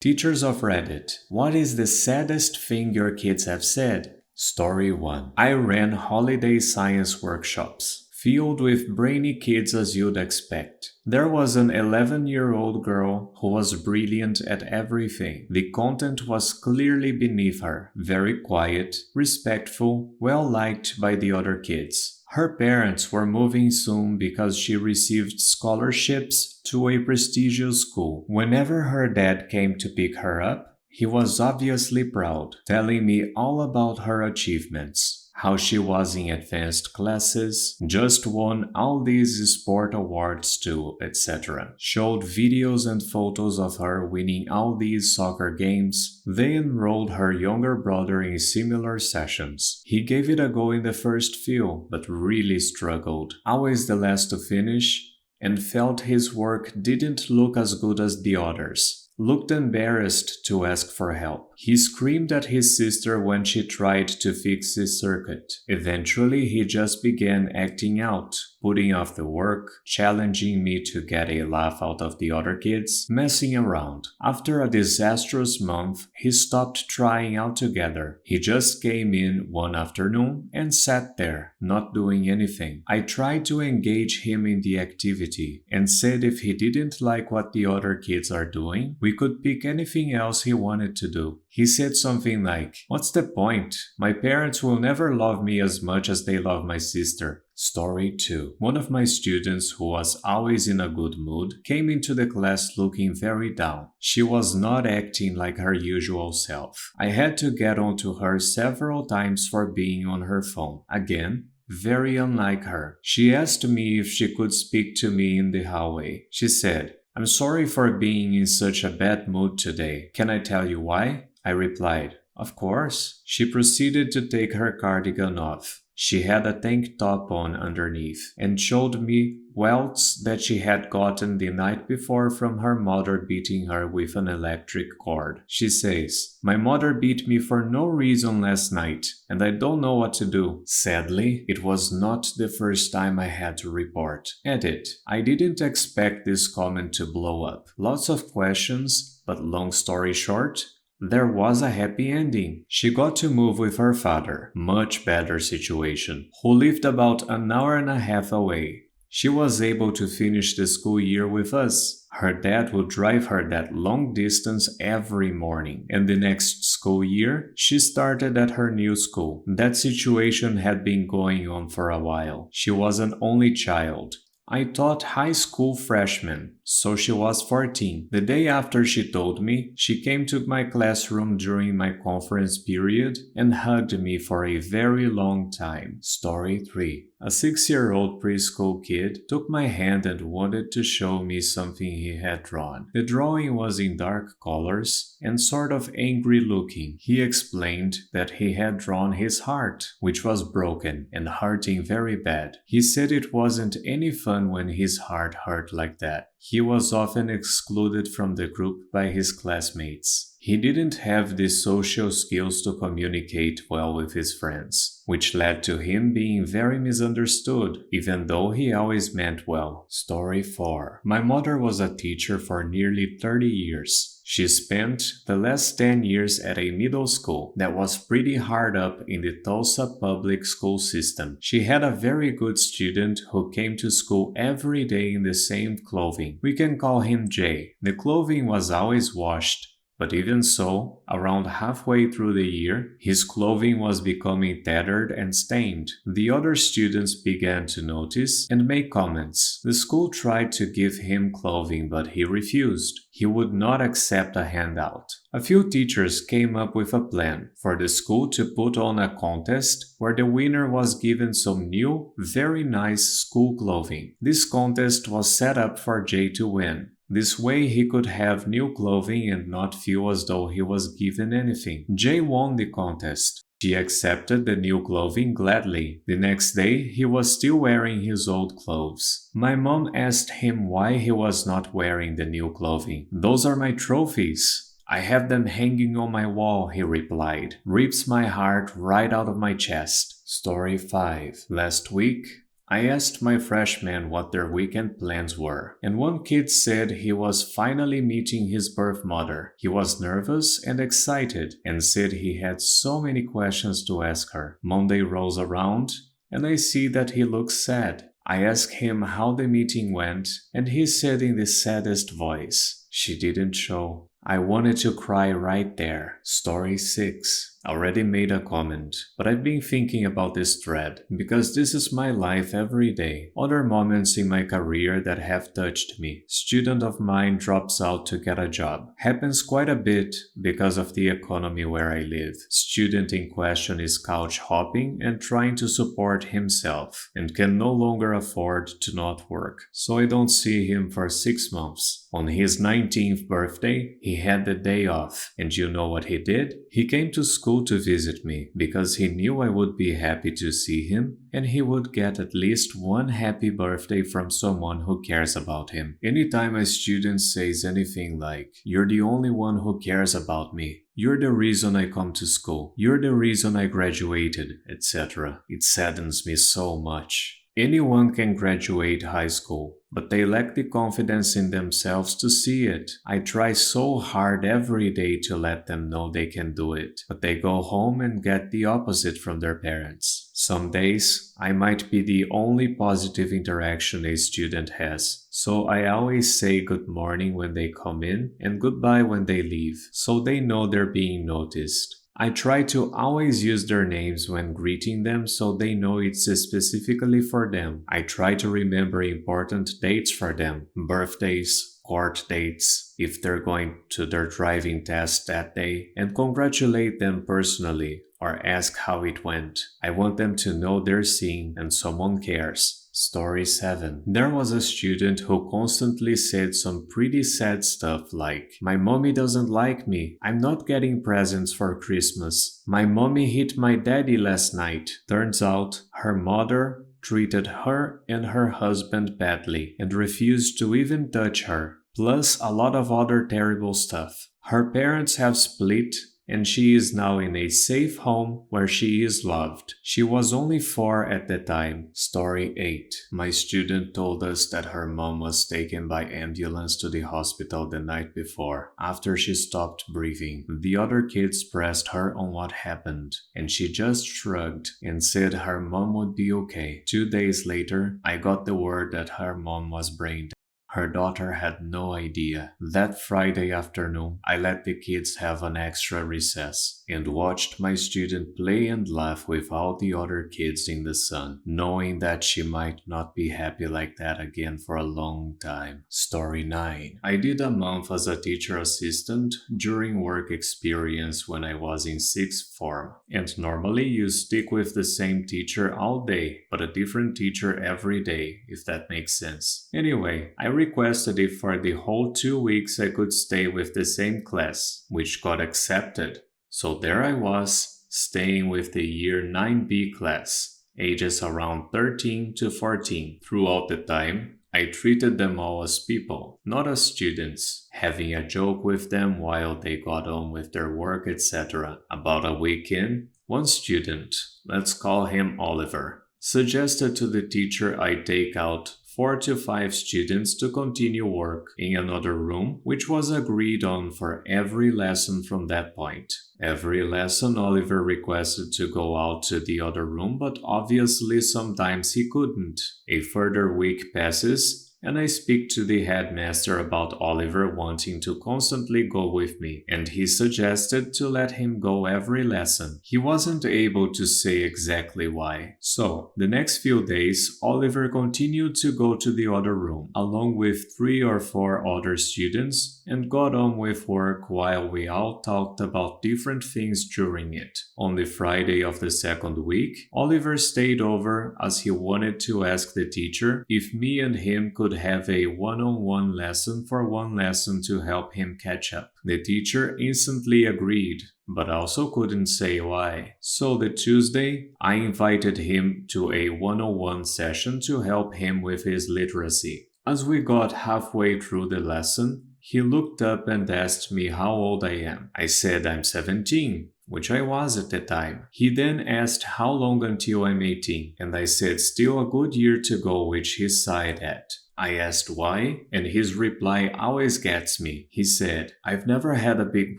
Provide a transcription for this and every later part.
Teachers of Reddit, what is the saddest thing your kids have said? Story 1. I ran holiday science workshops, filled with brainy kids as you'd expect. There was an 11-year-old girl who was brilliant at everything. The content was clearly beneath her, very quiet, respectful, well-liked by the other kids. Her parents were moving soon because she received scholarships to a prestigious school. Whenever her dad came to pick her up, he was obviously proud, telling me all about her achievements. How she was in advanced classes, just won all these sport awards too, etc. Showed videos and photos of her winning all these soccer games. They enrolled her younger brother in similar sessions. He gave it a go in the first few, but really struggled. Always the last to finish, and felt his work didn't look as good as the others. Looked embarrassed to ask for help. He screamed at his sister when she tried to fix his circuit. Eventually, he just began acting out, putting off the work, challenging me to get a laugh out of the other kids, messing around. After a disastrous month, he stopped trying altogether. He just came in one afternoon and sat there, not doing anything. I tried to engage him in the activity and said if he didn't like what the other kids are doing, we could pick anything else he wanted to do. He said something like, "What's the point? My parents will never love me as much as they love my sister." Story 2. One of my students, who was always in a good mood, came into the class looking very down. She was not acting like her usual self. I had to get onto her several times for being on her phone. Again, very unlike her. She asked me if she could speak to me in the hallway. She said, "I'm sorry for being in such a bad mood today. Can I tell you why?" I replied, "Of course." She proceeded to take her cardigan off. She had a tank top on underneath and showed me welts that she had gotten the night before from her mother beating her with an electric cord. She says, "My mother beat me for no reason last night, and I don't know what to do." Sadly, it was not the first time I had to report. Edit. I didn't expect this comment to blow up. Lots of questions, but long story short, there was a happy ending. She got to move with her father, much better situation, who lived about an hour and a half away. She was able to finish the school year with us. Her dad would drive her that long distance every morning. And the next school year, she started at her new school. That situation had been going on for a while. She was an only child. I taught high school freshmen, so she was 14. The day after she told me, she came to my classroom during my conference period and hugged me for a very long time. Story 3. A 6-year-old preschool kid took my hand and wanted to show me something he had drawn. The drawing was in dark colors and sort of angry looking. He explained that he had drawn his heart, which was broken and hurting very bad. He said it wasn't any fun when his heart hurt like that. He was often excluded from the group by his classmates. He didn't have the social skills to communicate well with his friends, which led to him being very misunderstood, even though he always meant well. Story 4. My mother was a teacher for nearly 30 years. She spent the last 10 years at a middle school that was pretty hard up in the Tulsa public school system. She had a very good student who came to school every day in the same clothing. We can call him Jay. The clothing was always washed. But even so, around halfway through the year, his clothing was becoming tattered and stained. The other students began to notice and make comments. The school tried to give him clothing, but he refused. He would not accept a handout. A few teachers came up with a plan for the school to put on a contest where the winner was given some new, very nice school clothing. This contest was set up for Jay to win. This way he could have new clothing and not feel as though he was given anything. Jay won the contest. She accepted the new clothing gladly. The next day, he was still wearing his old clothes. My mom asked him why he was not wearing the new clothing. "Those are my trophies. I have them hanging on my wall," he replied. Rips my heart right out of my chest. Story 5. Last week, I asked my freshmen what their weekend plans were, and one kid said he was finally meeting his birth mother. He was nervous and excited and said he had so many questions to ask her. Monday rolls around, and I see that he looks sad. I asked him how the meeting went, and he said in the saddest voice, "She didn't show." I wanted to cry right there. Story 6. Already made a comment, but I've been thinking about this thread because this is my life every day. Other moments in my career that have touched me. Student of mine drops out to get a job. Happens quite a bit because of the economy where I live. Student in question is couch hopping and trying to support himself and can no longer afford to not work. So I don't see him for 6 months. On his 19th birthday, he had the day off. And you know what he did? He came to school to visit me because he knew I would be happy to see him and he would get at least one happy birthday from someone who cares about him. Anytime a student says anything like, "You're the only one who cares about me," "You're the reason I come to school," "You're the reason I graduated," etc., it saddens me so much. Anyone can graduate high school, but they lack the confidence in themselves to see it. I try so hard every day to let them know they can do it, but they go home and get the opposite from their parents. Some days, I might be the only positive interaction a student has, so I always say good morning when they come in and goodbye when they leave, so they know they're being noticed. I try to always use their names when greeting them so they know it's specifically for them. I try to remember important dates for them, birthdays, court dates, if they're going to their driving test that day, and congratulate them personally or ask how it went. I want them to know they're seen and someone cares. Story 7. There was a student who constantly said some pretty sad stuff like, "My mommy doesn't like me. I'm not getting presents for Christmas. My mommy hit my daddy last night." Turns out, her mother treated her and her husband badly and refused to even touch her. Plus a lot of other terrible stuff. Her parents have split and she is now in a safe home where she is loved. She was only 4 at the time. Story 8. My student told us that her mom was taken by ambulance to the hospital the night before, after she stopped breathing. The other kids pressed her on what happened, and she just shrugged and said her mom would be okay. 2 days later, I got the word that her mom was brain dead. Her daughter had no idea. That Friday afternoon, I let the kids have an extra recess and watched my student play and laugh with all the other kids in the sun, knowing that she might not be happy like that again for a long time. Story 9. I did a month as a teacher assistant during work experience when I was in 6th form. And normally you stick with the same teacher all day, but a different teacher every day, if that makes sense. Anyway, I requested if for the whole 2 weeks I could stay with the same class, which got accepted. So there I was, staying with the year 9B class, ages around 13 to 14. Throughout the time, I treated them all as people, not as students, having a joke with them while they got on with their work, etc. About a week in, one student, let's call him Oliver, suggested to the teacher I take out 4 to 5 students to continue work in another room, which was agreed on for every lesson from that point. Every lesson Oliver requested to go out to the other room, but obviously sometimes he couldn't. A further week passes, and I speak to the headmaster about Oliver wanting to constantly go with me, and he suggested to let him go every lesson. He wasn't able to say exactly why. So, the next few days, Oliver continued to go to the other room, along with 3 or 4 other students, and got on with work while we all talked about different things during it. On the Friday of the second week, Oliver stayed over as he wanted to ask the teacher if me and him could have a one-on-one lesson for 1 lesson to help him catch up. The teacher instantly agreed, but also couldn't say why. So the Tuesday, I invited him to a one-on-one session to help him with his literacy. As we got halfway through the lesson, He looked up and asked me how old I am. I said I'm 17, which I was at the time. He then asked how long until I'm 18, and I said still a good year to go, which he sighed at. I asked why, and his reply always gets me. He said, I've never had a big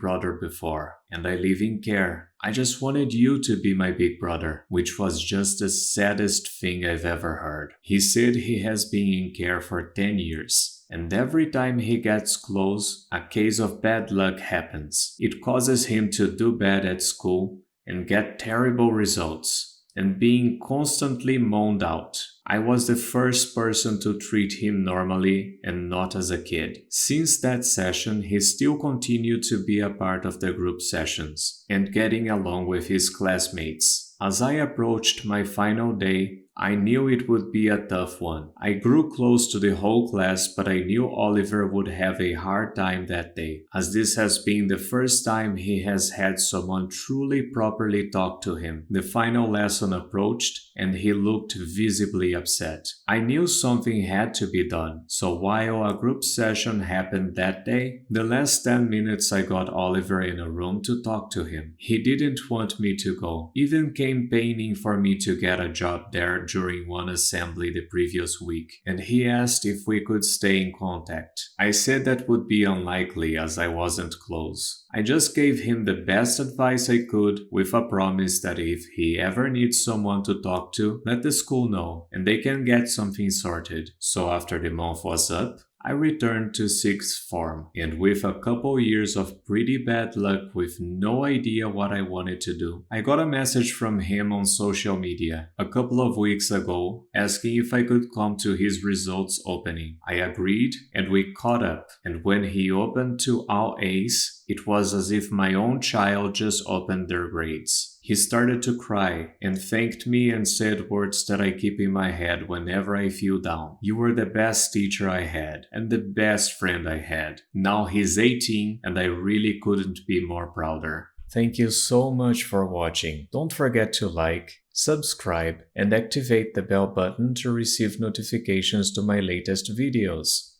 brother before, and I live in care. I just wanted you to be my big brother, which was just the saddest thing I've ever heard. He said he has been in care for 10 years. And every time he gets close, a case of bad luck happens. It causes him to do bad at school and get terrible results, and being constantly moaned out. I was the first person to treat him normally and not as a kid. Since that session, he still continued to be a part of the group sessions and getting along with his classmates. As I approached my final day, I knew it would be a tough one. I grew close to the whole class, but I knew Oliver would have a hard time that day, as this has been the first time he has had someone truly properly talk to him. The final lesson approached, and he looked visibly upset. I knew something had to be done, so while a group session happened that day, the last 10 minutes I got Oliver in a room to talk to him. He didn't want me to go, even campaigning for me to get a job there during one assembly the previous week, and he asked if we could stay in contact. I said that would be unlikely as I wasn't close. I just gave him the best advice I could, with a promise that if he ever needs someone to talk to, let the school know, and they can get something sorted. So after the month was up, I returned to sixth form, and with a couple years of pretty bad luck with no idea what I wanted to do, I got a message from him on social media a couple of weeks ago asking if I could come to his results opening. I agreed, and we caught up, and when he opened to all A's, it was as if my own child just opened their grades. He started to cry and thanked me and said words that I keep in my head whenever I feel down. You were the best teacher I had and the best friend I had. Now he's 18 and I really couldn't be more prouder. Thank you so much for watching. Don't forget to like, subscribe, and activate the bell button to receive notifications to my latest videos.